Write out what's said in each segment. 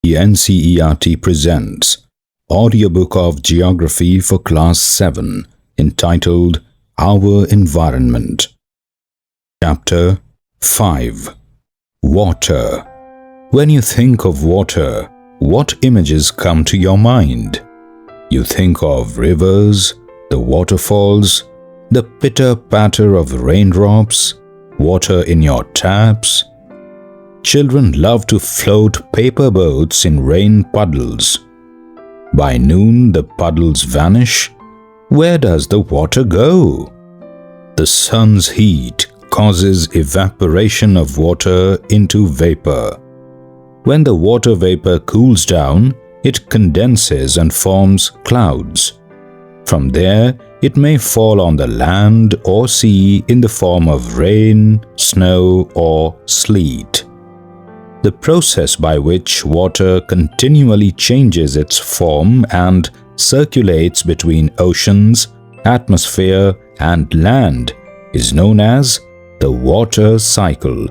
The NCERT presents Audiobook of Geography for Class 7 entitled Our Environment. Chapter 5. Water. When you think of water, what images come to your mind? You think of rivers, the waterfalls, the pitter-patter of raindrops, water in your taps. Children love to float paper boats in rain puddles. By noon, the puddles vanish. Where does the water go? The sun's heat causes evaporation of water into vapor. When the water vapor cools down, it condenses and forms clouds. From there, it may fall on the land or sea in the form of rain, snow, or sleet. The process by which water continually changes its form and circulates between oceans, atmosphere, and land is known as the water cycle.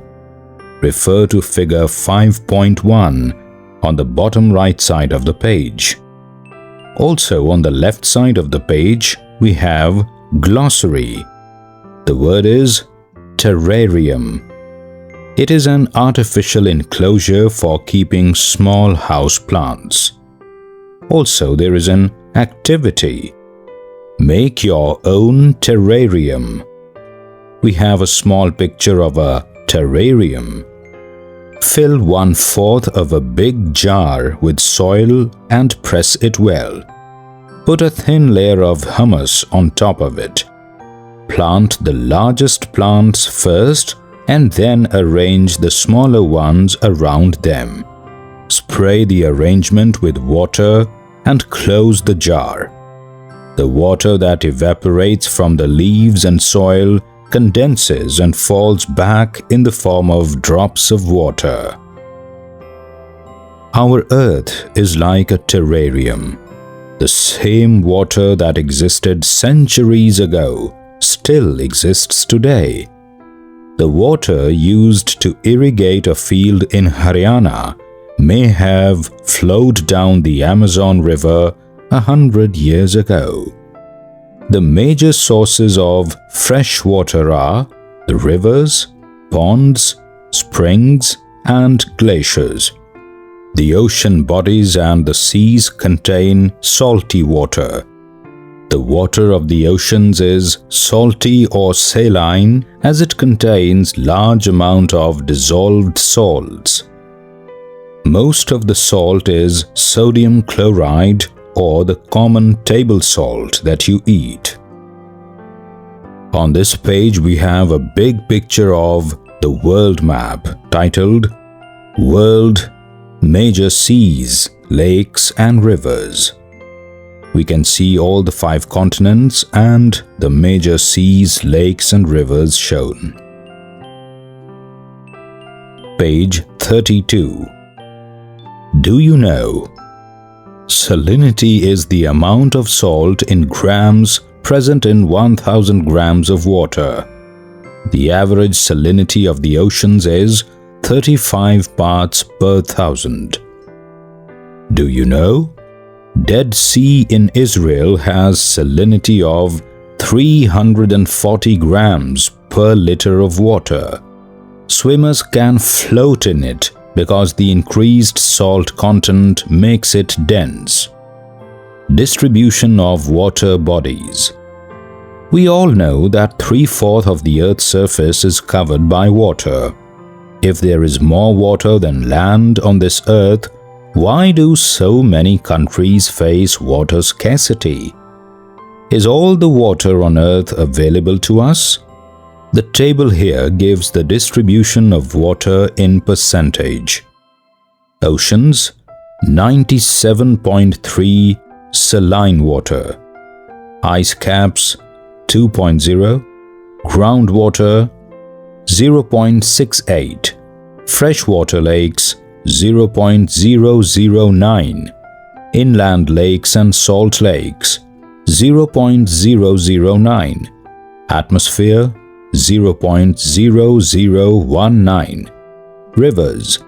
Refer to figure 5.1 on the bottom right side of the page. Also on the left side of the page, we have glossary. The word is terrarium. It is an artificial enclosure for keeping small house plants. Also, there is an activity. Make your own terrarium. We have a small picture of a terrarium. Fill 1/4 of a big jar with soil and press it well. Put a thin layer of humus on top of it. Plant the largest plants first and then arrange the smaller ones around them. Spray the arrangement with water and close the jar. The water that evaporates from the leaves and soil condenses and falls back in the form of drops of water. Our Earth is like a terrarium. The same water that existed centuries ago still exists today. The water used to irrigate a field in Haryana may have flowed down the Amazon River 100 years ago. The major sources of fresh water are the rivers, ponds, springs, and glaciers. The ocean bodies and the seas contain salty water. The water of the oceans is salty or saline as it contains large amount of dissolved salts. Most of the salt is sodium chloride or the common table salt that you eat. On this page we have a big picture of the world map titled World Major Seas, Lakes and Rivers. We can see all the 5 continents and the major seas, lakes and rivers shown. Page 32. Do you know? Salinity is the amount of salt in grams present in 1000 grams of water. The average salinity of the oceans is 35 parts per thousand. Do you know? Dead Sea in Israel has salinity of 340 grams per liter of water. Swimmers can float in it because the increased salt content makes it dense. Distribution of water bodies. We all know that 3/4 of the Earth's surface is covered by water. If there is more water than land on this Earth, why do so many countries face water scarcity? Is all the water on Earth available to us? The table here gives the distribution of water in percentage. Oceans, 97.3 saline water. Ice caps, 2.0. Groundwater, 0.68. Freshwater lakes, 0.009. Inland lakes and salt lakes, 0.009. Atmosphere, 0.0019. Rivers,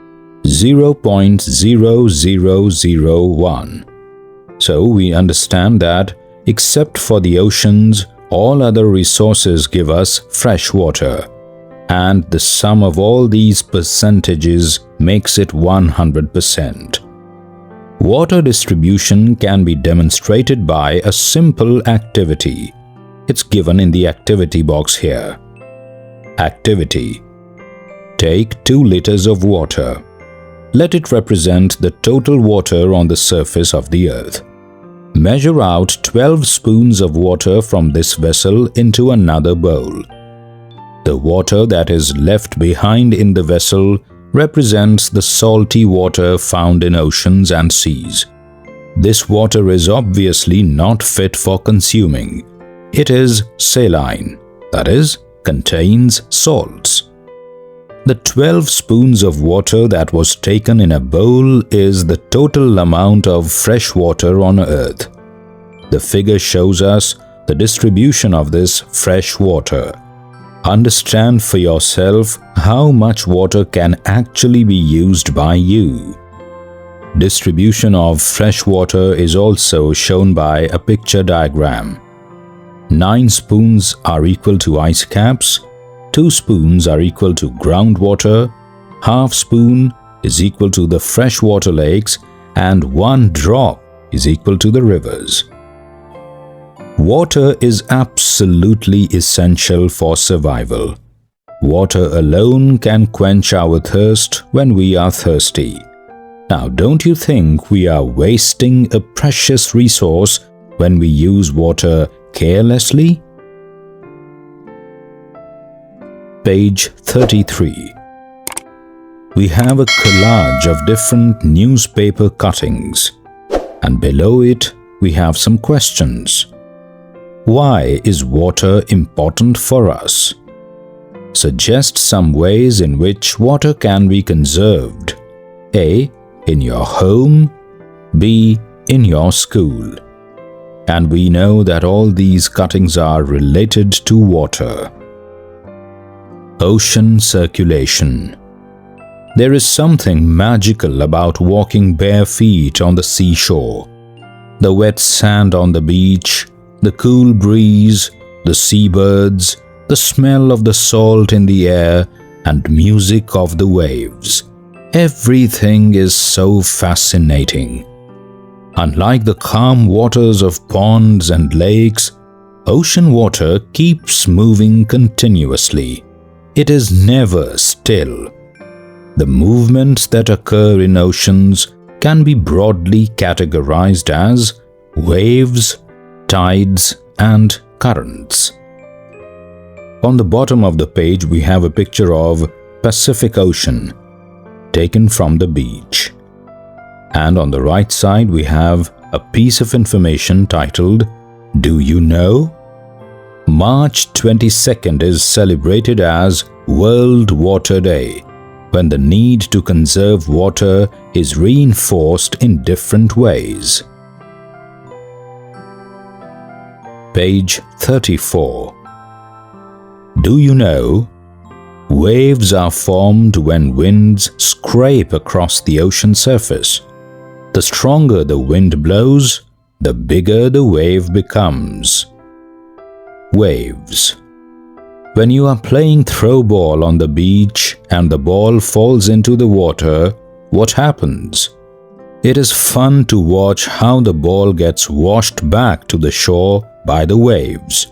0.0001. So we understand that except for the oceans, all other resources give us fresh water, and the sum of all these percentages makes it 100%. Water distribution can be demonstrated by a simple activity. It's given in the activity box here. Activity: take 2 liters of water. Let it represent the total water on the surface of the earth. Measure out 12 spoons of water from this vessel into another bowl. The water that is left behind in the vessel represents the salty water found in oceans and seas. This water is obviously not fit for consuming. It is saline, that is, contains salts. The 12 spoons of water that was taken in a bowl is the total amount of fresh water on Earth. The figure shows us the distribution of this fresh water. Understand for yourself how much water can actually be used by you. Distribution of fresh water is also shown by a picture diagram. 9 spoons are equal to ice caps, 2 spoons are equal to groundwater, half spoon is equal to the freshwater lakes, and 1 drop is equal to the rivers. Water is absolutely essential for survival. Water alone can quench our thirst when we are thirsty. Now, don't you think we are wasting a precious resource when we use water carelessly? Page 33. We have a collage of different newspaper cuttings, and below it we have some questions. Why is water important for us? Suggest some ways in which water can be conserved. A. In your home. B. In your school. And we know that all these cuttings are related to water. Ocean circulation. There is something magical about walking bare feet on the seashore. The wet sand on the beach, the cool breeze, the seabirds, the smell of the salt in the air, and music of the waves. Everything is so fascinating. Unlike the calm waters of ponds and lakes, ocean water keeps moving continuously. It is never still. The movements that occur in oceans can be broadly categorized as waves, tides, and currents. On the bottom of the page, we have a picture of Pacific Ocean taken from the beach. And on the right side, we have a piece of information titled, "Do you know?" March 22nd is celebrated as World Water Day, when the need to conserve water is reinforced in different ways. Page 34. Do you know? Waves are formed when winds scrape across the ocean surface. The stronger the wind blows, the bigger the wave becomes. Waves. When you are playing throw ball on the beach and the ball falls into the water, what happens? It is fun to watch how the ball gets washed back to the shore by the waves.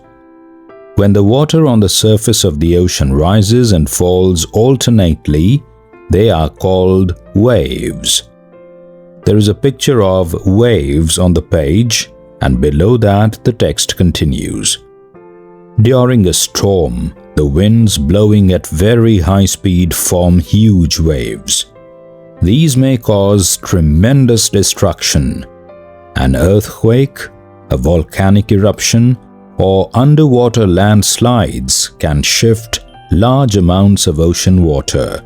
When the water on the surface of the ocean rises and falls alternately, they are called waves. There is a picture of waves on the page, and below that the text continues. During a storm, the winds blowing at very high speed form huge waves. These may cause tremendous destruction. An earthquake, a volcanic eruption, or underwater landslides can shift large amounts of ocean water.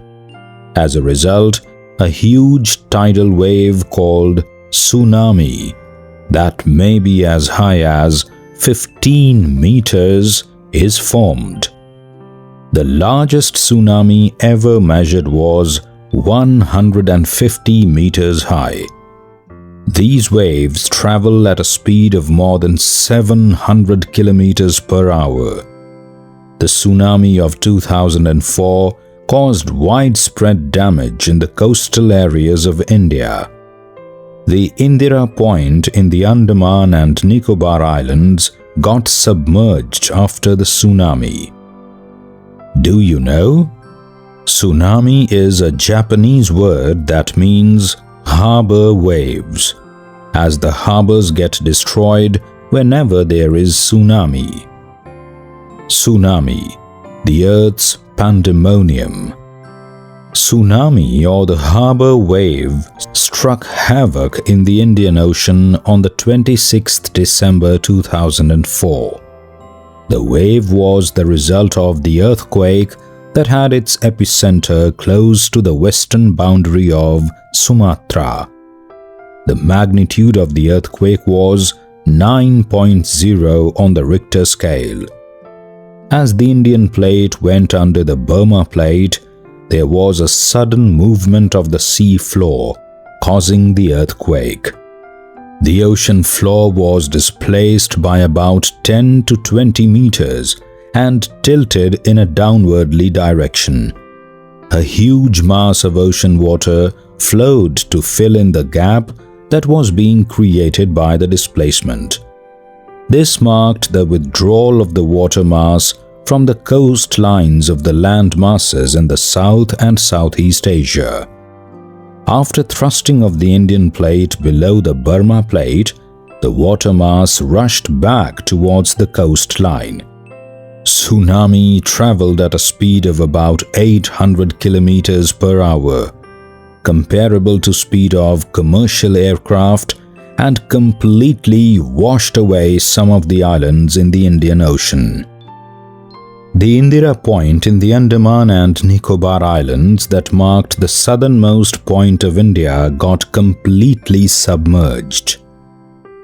As a result, a huge tidal wave called tsunami, that may be as high as 15 meters, is formed. The largest tsunami ever measured was 150 meters high. These waves travel at a speed of more than 700 kilometers per hour. The tsunami of 2004 caused widespread damage in the coastal areas of India. The Indira Point in the Andaman and Nicobar Islands got submerged after the tsunami. Do you know? Tsunami is a Japanese word that means harbor waves, as the harbors get destroyed whenever there is tsunami. Tsunami, the Earth's pandemonium. Tsunami, or the harbor wave, struck havoc in the Indian Ocean on the 26th December 2004. The wave was the result of the earthquake that had its epicenter close to the western boundary of Sumatra. The magnitude of the earthquake was 9.0 on the Richter scale. As the Indian plate went under the Burma plate, there was a sudden movement of the sea floor, causing the earthquake. The ocean floor was displaced by about 10 to 20 meters and tilted in a downwardly direction. A huge mass of ocean water flowed to fill in the gap that was being created by the displacement. This marked the withdrawal of the water mass from the coastlines of the land masses in the South and Southeast Asia. After thrusting of the Indian plate below the Burma plate, the water mass rushed back towards the coastline. Tsunami traveled at a speed of about 800 kilometers per hour, comparable to speed of commercial aircraft, and completely washed away some of the islands in the Indian Ocean. The Indira Point in the Andaman and Nicobar Islands that marked the southernmost point of India got completely submerged.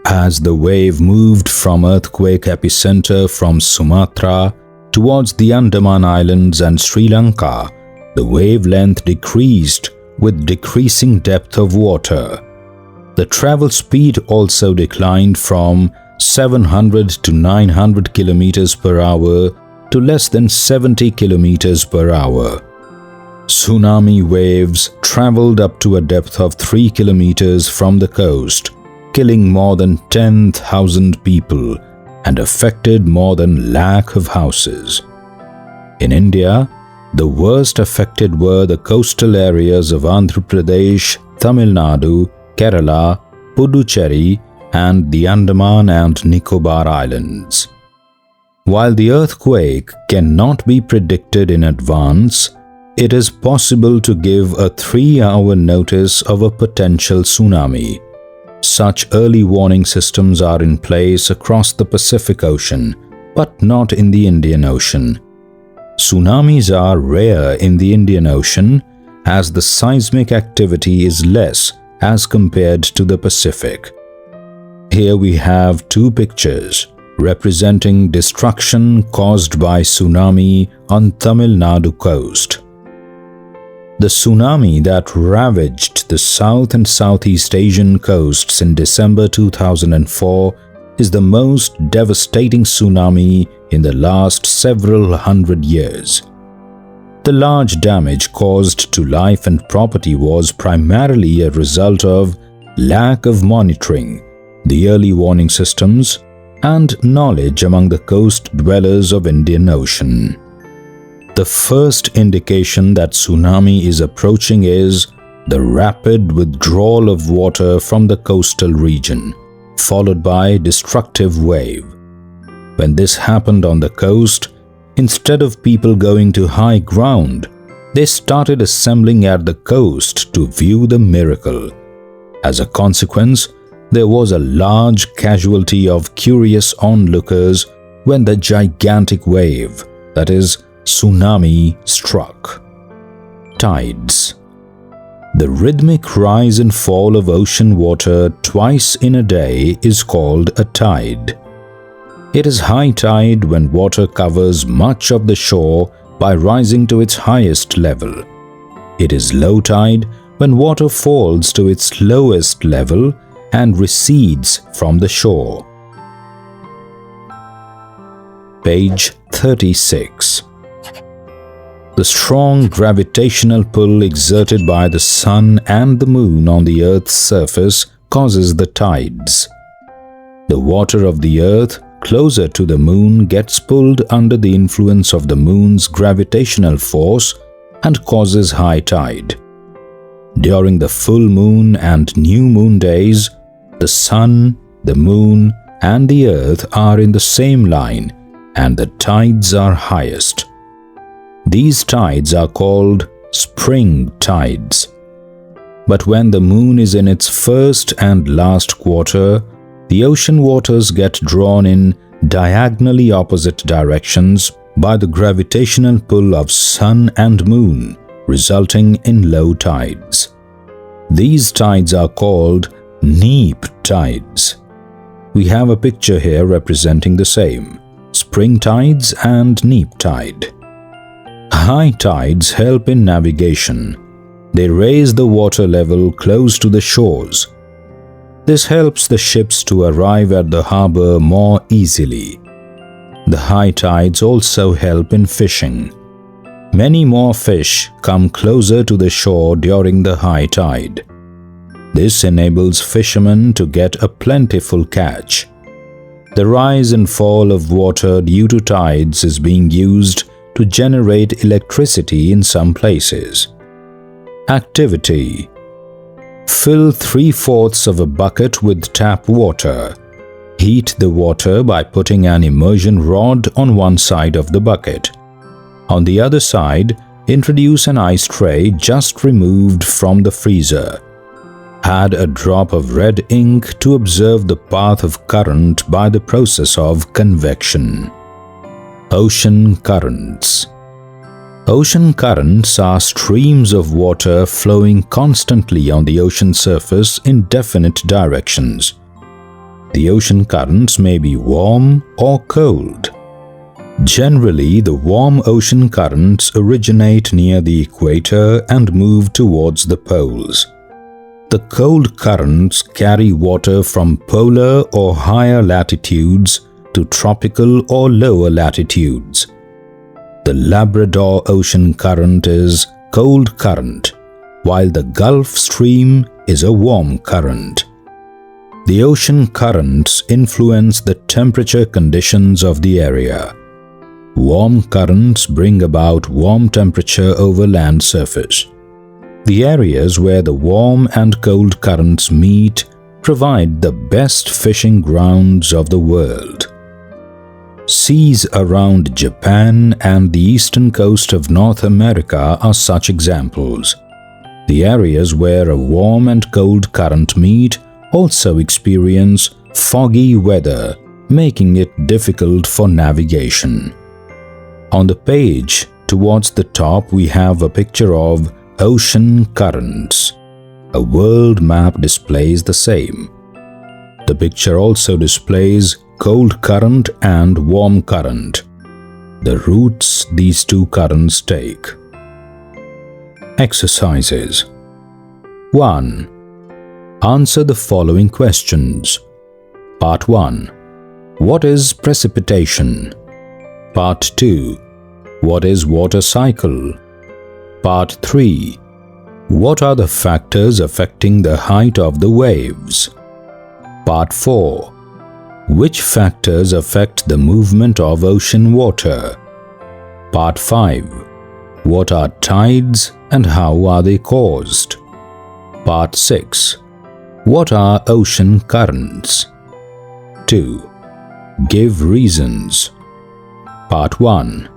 As the wave moved from earthquake epicenter from Sumatra towards the Andaman Islands and Sri Lanka, the wavelength decreased with decreasing depth of water. The travel speed also declined from 700 to 900 kilometers per hour to less than 70 kilometers per hour. Tsunami waves traveled up to a depth of 3 kilometers from the coast, killing more than 10,000 people and affected more than 1 lakh of houses. In India, the worst affected were the coastal areas of Andhra Pradesh, Tamil Nadu, Kerala, Puducherry, and the Andaman and Nicobar Islands. While the earthquake cannot be predicted in advance, it is possible to give a 3-hour notice of a potential tsunami. Such early warning systems are in place across the Pacific Ocean, but not in the Indian Ocean. Tsunamis are rare in the Indian Ocean as the seismic activity is less as compared to the Pacific. Here we have 2 pictures representing destruction caused by tsunami on Tamil Nadu coast. The tsunami that ravaged the South and Southeast Asian coasts in December 2004 is the most devastating tsunami in the last several hundred years. The large damage caused to life and property was primarily a result of lack of monitoring, the early warning systems, and knowledge among the coast dwellers of Indian Ocean. The first indication that tsunami is approaching is the rapid withdrawal of water from the coastal region, followed by destructive wave. When this happened on the coast, instead of people going to high ground, they started assembling at the coast to view the miracle. As a consequence, there was a large casualty of curious onlookers when the gigantic wave, that is, tsunami, struck. Tides. The rhythmic rise and fall of ocean water twice in a day is called a tide. It is high tide when water covers much of the shore by rising to its highest level. It is low tide when water falls to its lowest level and recedes from the shore. Page 36. The strong gravitational pull exerted by the sun and the moon on the Earth's surface causes the tides. The water of the Earth closer to the moon gets pulled under the influence of the moon's gravitational force and causes high tide. During the full moon and new moon days, the sun, the moon, and the Earth are in the same line and the tides are highest. These tides are called spring tides. But when the moon is in its first and last quarter, the ocean waters get drawn in diagonally opposite directions by the gravitational pull of sun and moon, resulting in low tides. These tides are called neap tides. We have a picture here representing the same, spring tides and neap tide. High tides help in navigation. They raise the water level close to the shores. This helps the ships to arrive at the harbor more easily. The high tides also help in fishing. Many more fish come closer to the shore during the high tide. This enables fishermen to get a plentiful catch. The rise and fall of water due to tides is being used to generate electricity in some places. Activity: fill 3/4 of a bucket with tap water. Heat the water by putting an immersion rod on one side of the bucket. On the other side, introduce an ice tray just removed from the freezer. Add a drop of red ink to observe the path of current by the process of convection. Ocean currents. Ocean currents are streams of water flowing constantly on the ocean surface in definite directions. The ocean currents may be warm or cold. Generally, the warm ocean currents originate near the equator and move towards the poles. The cold currents carry water from polar or higher latitudes to tropical or lower latitudes. The Labrador Ocean Current is cold current, while the Gulf Stream is a warm current. The ocean currents influence the temperature conditions of the area. Warm currents bring about warm temperature over land surface. The areas where the warm and cold currents meet provide the best fishing grounds of the world. Seas around Japan and the eastern coast of North America are such examples. The areas where a warm and cold current meet also experience foggy weather, making it difficult for navigation. On the page towards the top, we have a picture of ocean currents. A world map displays the same. The picture also displays cold current and warm current, the routes these two currents take. Exercises. 1. Answer the following questions. Part 1. What is precipitation? Part 2. What is water cycle? Part 3. What are the factors affecting the height of the waves? Part 4. Which factors affect the movement of ocean water? Part 5. What are tides and how are they caused? Part 6. What are ocean currents? 2. Give reasons. Part 1.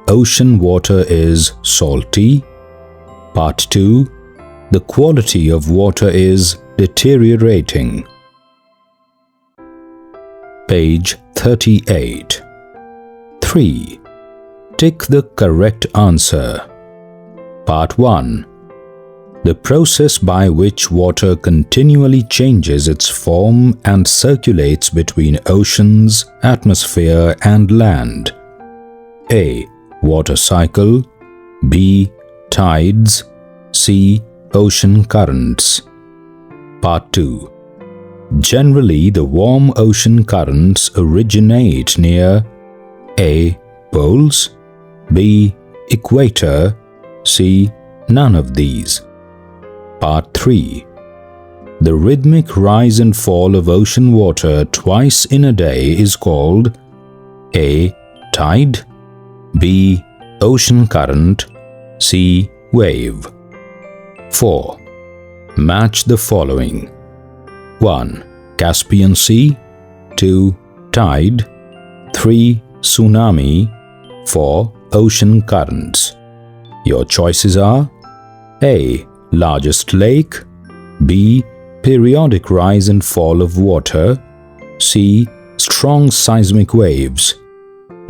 Ocean water is salty. Part 2. The quality of water is deteriorating. Page 38. 3. Tick the correct answer. Part 1. The process by which water continually changes its form and circulates between oceans, atmosphere and land. A. Water cycle. B. Tides. C. Ocean currents. Part 2. Generally, the warm ocean currents originate near A. Poles, B. Equator, C. None of these. Part 3. The rhythmic rise and fall of ocean water twice in a day is called A. Tide, B. Ocean current, C. Wave. 4. Match the following. 1. Caspian Sea, 2. Tide, 3. Tsunami, 4. Ocean currents. Your choices are A. Largest lake, B. Periodic rise and fall of water, C. Strong seismic waves,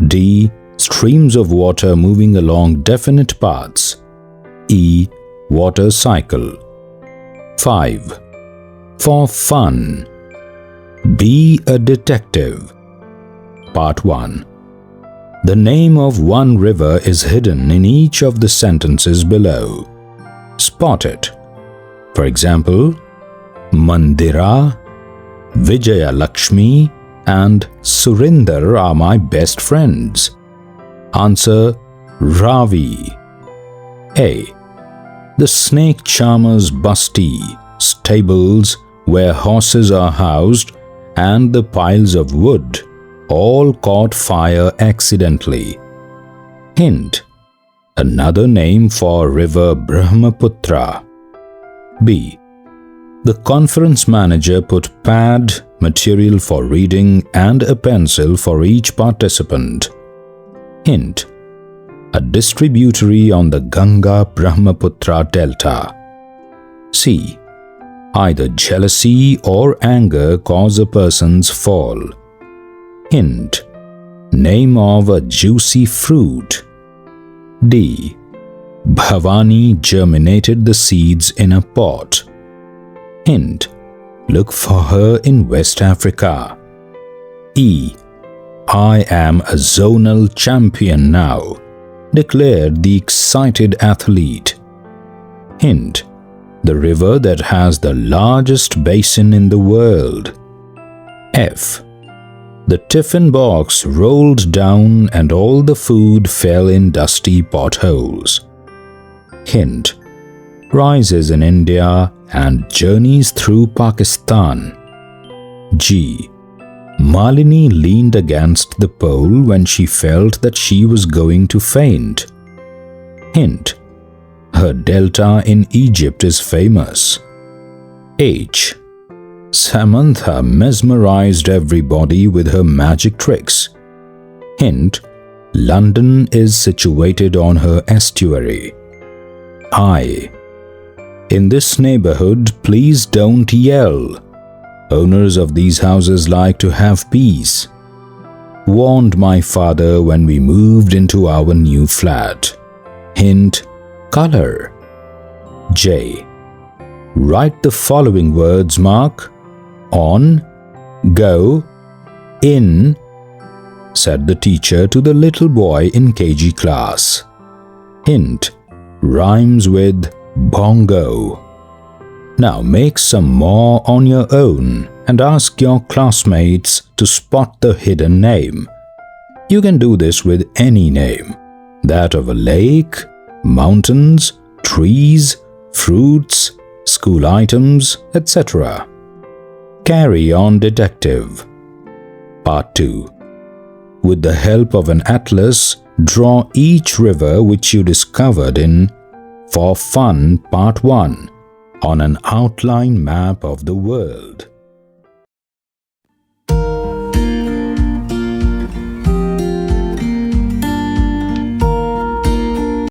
D. Streams of water moving along definite paths, E. Water cycle. 5. For fun. Be a detective. Part 1. The name of one river is hidden in each of the sentences below. Spot it. For example, Mandira, Vijaya Lakshmi and Surinder are my best friends. Answer Ravi. A. The snake charmer's basti, stables where horses are housed, and the piles of wood all caught fire accidentally. Hint: another name for river Brahmaputra. B. The conference manager put pad, material for reading, and a pencil for each participant. Hint: a distributary on the Ganga-Brahmaputra delta. C. Either jealousy or anger cause a person's fall. Hint: name of a juicy fruit. D. Bhavani germinated the seeds in a pot. Hint: look for her in West Africa. E. I am a zonal champion now, declared the excited athlete. Hint: the river that has the largest basin in the world. F. The tiffin box rolled down and all the food fell in dusty potholes. Hint: rises in India and journeys through Pakistan. G. Malini leaned against the pole when she felt that she was going to faint. Hint: her delta in Egypt is famous. H. Samantha mesmerized everybody with her magic tricks. Hint: London is situated on her estuary. I. In this neighborhood, please don't yell. Owners of these houses like to have peace. Warned my father when we moved into our new flat. Hint: color. J. Write the following words, Mark. On, go, in, said the teacher to the little boy in KG class. Hint: rhymes with bongo. Now make some more on your own and ask your classmates to spot the hidden name. You can do this with any name, that of a lake, mountains, trees, fruits, school items, etc. Carry on, detective. Part 2. With the help of an atlas, draw each river which you discovered in For Fun Part 1 on an outline map of the world.